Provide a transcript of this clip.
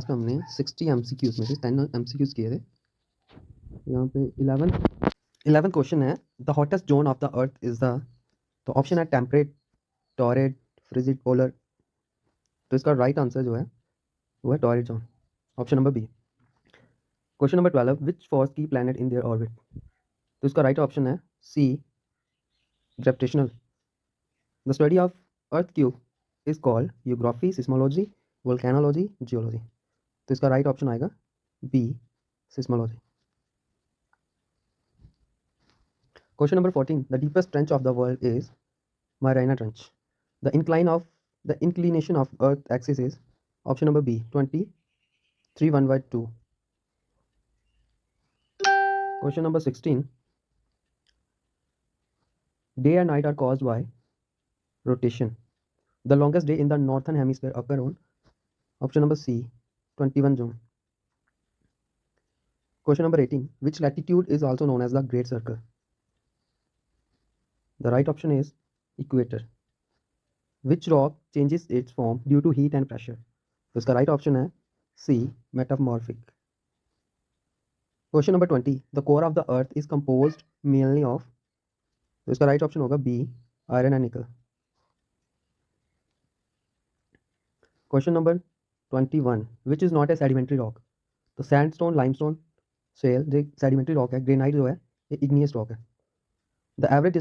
Class में हमने 60 MCQs में से 10 MCQs किए थे। यहाँ पे 11 क्वेश्चन है। The hottest zone of the earth is the, तो ऑप्शन है टेम्परेट, टॉरेड, फ्रिजिड, पोलर। तो इसका राइट आंसर जो है वो है torrid zone, option number B. Question number 12, which force की प्लैनेट इन देयर ऑर्बिट। तो इसका राइट ऑप्शन है C, gravitational. The study of earth quake is called geography, seismology, volcanology, geology. तो इसका राइट ऑप्शन आएगा B, seismology. Question number 14. The deepest trench of the world is Mariana Trench. The inclination of Earth axis is option number B, 20, 3 1/2. Question number 16. Day and night are caused by rotation. The longest day in the northern hemisphere occur on option number C, 21 June. Question number 18. Which latitude is also known as the Great Circle? The right option is equator. Which rock changes its form due to heat and pressure? तो इसका right option है C, metamorphic. Question number 20. The core of the earth is composed mainly of, तो इसका right option होगा B, iron and nickel. Question number 21. Which is not a sedimentary rock. तो sandstone, limestone, shale जो sedimentary rock है, granite जो है ये igneous rock है। The average